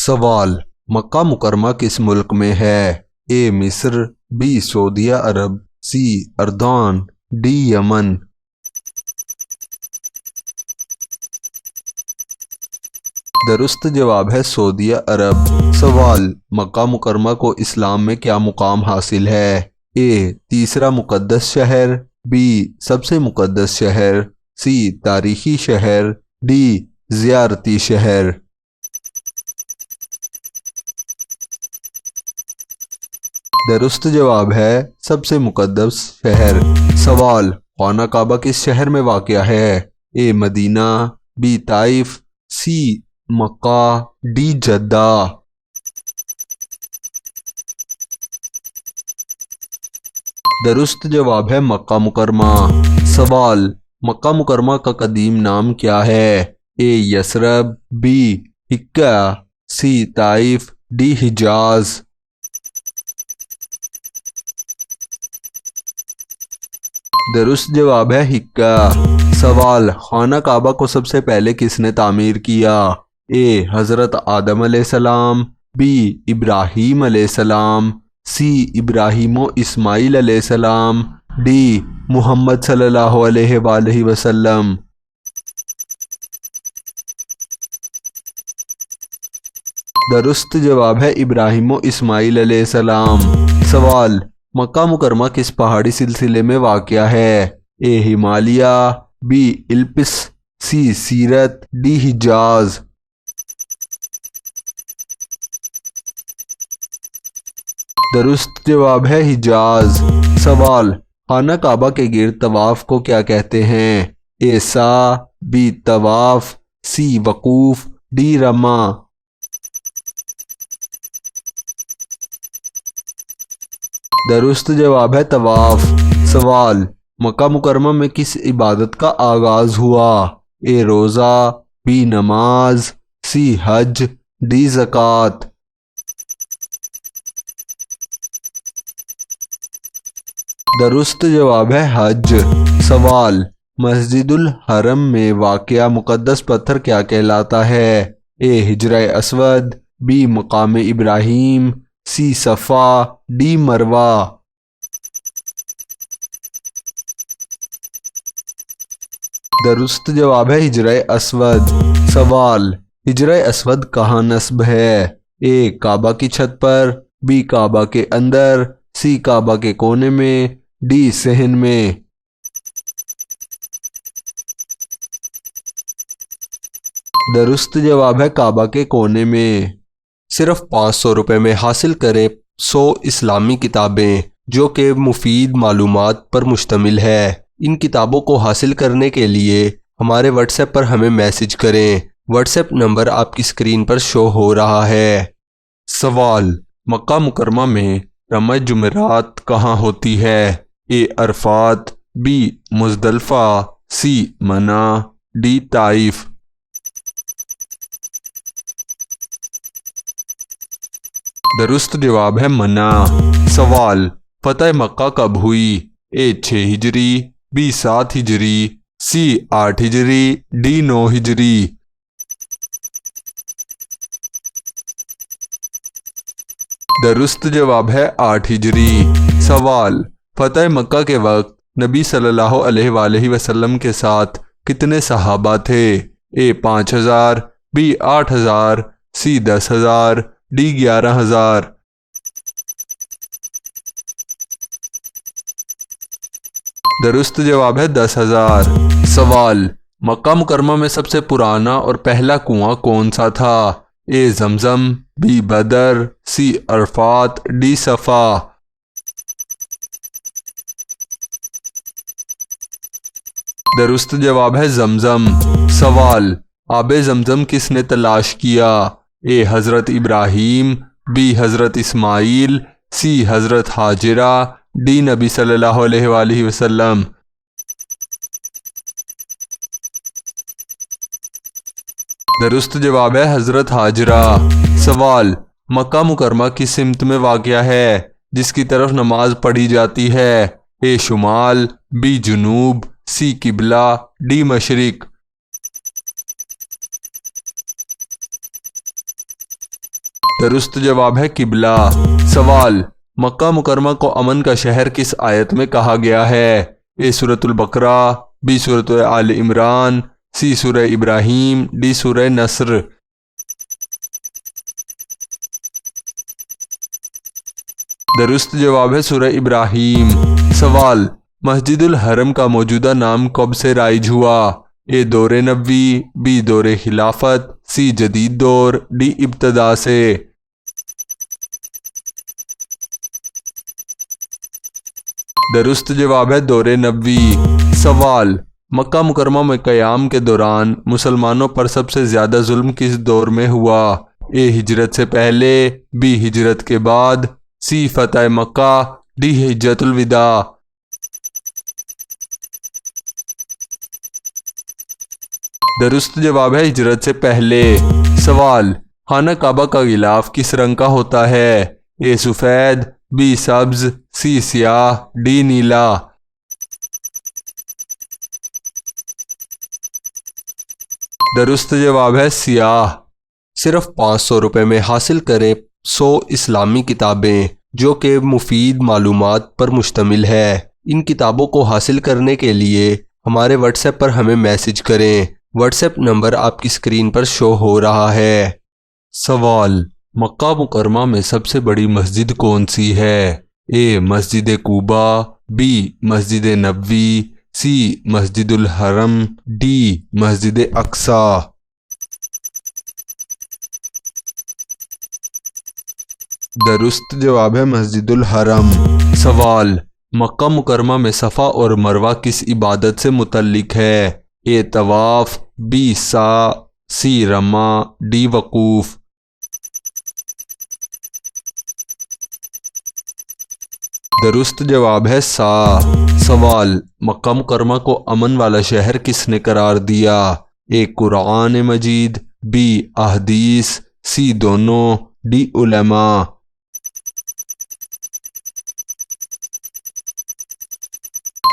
سوال: مکہ مکرمہ کس ملک میں ہے؟ اے مصر، بی سعودیہ عرب، سی اردن، ڈی یمن۔ درست جواب ہے سعودیہ عرب۔ سوال: مکہ مکرمہ کو اسلام میں کیا مقام حاصل ہے؟ اے تیسرا مقدس شہر، بی سب سے مقدس شہر، سی تاریخی شہر، ڈی زیارتی شہر۔ درست جواب ہے سب سے مقدس شہر۔ سوال: خانہ کعبہ کس شہر میں واقع ہے؟ A Medina, B Taif, C Mecca, D Jeddah. درست جواب ہے مکہ مکرمہ۔ سوال: مکہ مکرمہ کا قدیم نام کیا ہے؟ اے یثرب، بی حقہ، سی طائف، ڈی حجاز۔ درست جواب ہے حقہ۔ سوال: خانہ کعبہ کو سب سے پہلے کس نے تعمیر کیا؟ اے حضرت آدم علیہ السلام، بی ابراہیم علیہ السلام، سی ابراہیم و اسماعیل علیہ السلام، ڈی محمد صلی اللہ علیہ وآلہ وسلم۔ درست جواب ہے ابراہیم و اسماعیل علیہ السلام۔ سوال: مکہ مکرمہ کس پہاڑی سلسلے میں واقع ہے؟ اے ہمالیہ، بی الپس، سی سیرت، ڈی حجاز۔ درست جواب ہے حجاز۔ سوال: خانہ کعبہ کے گرد طواف کو کیا کہتے ہیں؟ اے سعی، بی طواف، سی وقوف، ڈی رمہ۔ درست جواب ہے طواف۔ سوال: مکہ مکرمہ میں کس عبادت کا آغاز ہوا؟ اے روزہ، بی نماز، سی حج، ڈی زکوٰۃ۔ درست جواب ہے حج۔ سوال: مسجد الحرم میں واقع مقدس پتھر کیا کہلاتا ہے؟ اے حجرہ اسود، بی مقام ابراہیم، سی صفا، ڈی مروہ۔ درست جواب ہے حجرہ اسود۔ سوال: حجرہ اسود کہاں نصب ہے؟ اے کعبہ کی چھت پر، بی کعبہ کے اندر، سی کعبہ کے کونے میں، ڈی صحن میں۔ درست جواب ہے کعبہ کے کونے میں۔ صرف 500 روپے میں حاصل کریں 100 اسلامی کتابیں جو کہ مفید معلومات پر مشتمل ہے۔ ان کتابوں کو حاصل کرنے کے لیے ہمارے واٹس ایپ پر ہمیں میسج کریں۔ واٹس ایپ نمبر آپ کی اسکرین پر شو ہو رہا ہے۔ سوال: مکہ مکرمہ میں رمہ جمعرات کہاں ہوتی ہے؟ A Arafat, B Muzdalifah, C Mina, D Taif. درست جواب ہے منی۔ سوال: فتح مکہ کب ہوئی؟ اے 6 ہجری، بی 7 ہجری، سی 8 ہجری، ڈی 9 ہجری۔ درست جواب ہے 8 ہجری۔ سوال: فتح مکہ کے وقت نبی صلی اللہ علیہ وآلہ وسلم کے ساتھ کتنے صحابہ تھے؟ اے 5000، بی 8000، سی 10000، ڈی 11000۔ درست جواب ہے 10000۔ سوال: مکہ مکرمہ میں سب سے پرانا اور پہلا کنواں کون سا تھا؟ A Zamzam, B Badr, C Arafat, D Safa. درست جواب ہے زمزم۔ سوال: آب زمزم کس نے تلاش کیا؟ اے حضرت ابراہیم، بی حضرت اسماعیل، سی حضرت ہاجرہ، ڈی نبی صلی اللہ علیہ وآلہ وسلم۔ درست جواب ہے حضرت ہاجرہ۔ سوال: مکہ مکرمہ کس سمت میں واقع ہے جس کی طرف نماز پڑھی جاتی ہے؟ اے شمال، بی جنوب، سی قبلہ، ڈی مشرق۔ درست جواب ہے قبلہ۔ سوال، مکہ مکرمہ کو امن کا شہر کس آیت میں کہا گیا ہے؟ اے سورۃ البقرہ، بی سورۃ آل عمران، سی سورہ ابراہیم، ڈی سورہ نصر۔ درست جواب ہے سورہ ابراہیم۔ سوال، مسجد الحرم کا موجودہ نام کب سے رائج ہوا؟ اے دور نبوی، بی دور خلافت، سی جدید دور، ڈی ابتدا سے۔ درست جواب ہے دور نبوی۔ سوال، مکہ مکرمہ میں قیام کے دوران مسلمانوں پر سب سے زیادہ ظلم کس دور میں ہوا؟ اے ہجرت سے پہلے، بی ہجرت کے بعد، سی فتح مکہ، ڈی حجۃ الوداع۔ درست جواب ہے ہجرت سے پہلے۔ سوال، خانہ کعبہ کا غلاف کس رنگ کا ہوتا ہے؟ اے سفید، بی سبز، سی سیاہ، ڈی نیلا۔ درست جواب ہے سیاہ۔ صرف 500 روپے میں حاصل کریں 100 اسلامی کتابیں جو کہ مفید معلومات پر مشتمل ہے۔ ان کتابوں کو حاصل کرنے کے لیے ہمارے واٹس ایپ پر ہمیں میسج کریں۔ واٹس ایپ نمبر آپ کی اسکرین پر شو ہو رہا ہے۔ سوال، مکہ مکرمہ میں سب سے بڑی مسجد کون سی ہے؟ اے مسجد Quba, be Masjid Nabawi, C Masjid الحرم، D مسجد اقصی۔ درست جواب ہے مسجد الحرم۔ سوال، مکہ مکرمہ میں صفا اور مروہ کس عبادت سے متعلق ہے؟ اے طواف، بی سعی، سی رمہ، ڈی وقوف۔ درست جواب ہے سعی۔ سوال، مکہ مکرمہ کو امن والا شہر کس نے قرار دیا؟ اے قرآن مجید، بی احادیث، سی دونوں، ڈی علماء۔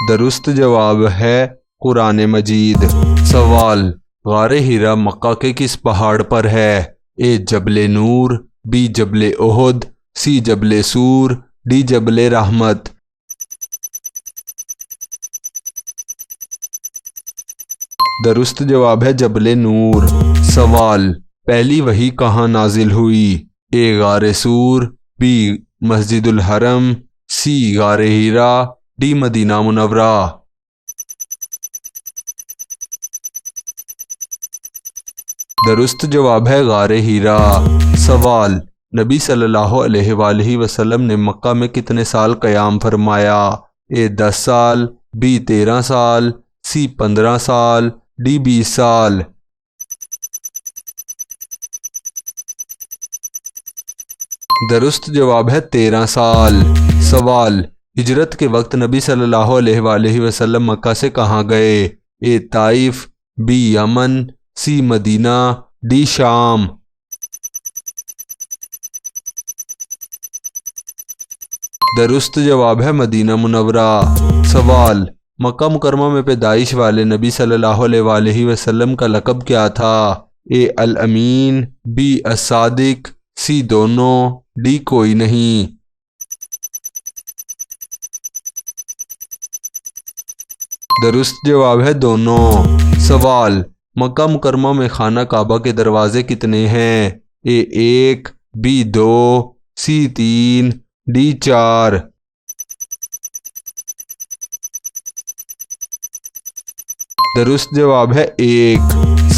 درست جواب ہے قرآن مجید۔ سوال، غار حرا مکہ کے کس پہاڑ پر ہے؟ اے جبل نور، بی جبل احد، سی جبل سور، ڈی جبل رحمت۔ درست جواب ہے جبل نور۔ سوال، پہلی وحی کہاں نازل ہوئی؟ اے غار سور، بی مسجد الحرم، سی غار حرا، ڈی مدینہ منورہ۔ درست جواب ہے غار حرا۔ سوال، نبی صلی اللہ علیہ وآلہ وسلم نے مکہ میں کتنے سال قیام فرمایا؟ اے 10 سال، بی 13 سال، سی 15 سال، ڈی 20 سال۔ درست جواب ہے 13 سال۔ سوال، ہجرت کے وقت نبی صلی اللہ علیہ وآلہ وسلم مکہ سے کہاں گئے؟ A Taif, B Yemen, C Medina, D Sham. درست جواب ہے مدینہ منورہ۔ سوال، مکہ مکرمہ میں پیدائش والے نبی صلی اللہ علیہ وآلہ وسلم کا لقب کیا تھا؟ اے الامین، بی الصادق، سی دونوں، ڈی کوئی نہیں۔ درست جواب ہے دونوں۔ سوال، مکہ مکرمہ میں خانہ کعبہ کے دروازے کتنے ہیں؟ اے 1، بی 2، سی 3، ڈی 4۔ درست جواب ہے 1۔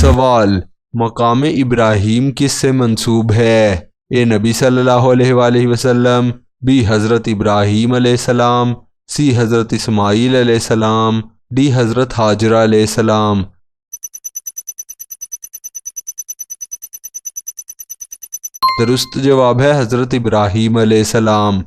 سوال، مقام ابراہیم کس سے منسوب ہے؟ اے نبی صلی اللہ علیہ وآلہ وسلم، بی حضرت ابراہیم علیہ السلام، سی حضرت اسماعیل علیہ السلام، ڈی حضرت ہاجرہ علیہ السلام۔ درست جواب ہے حضرت ابراہیم علیہ السلام۔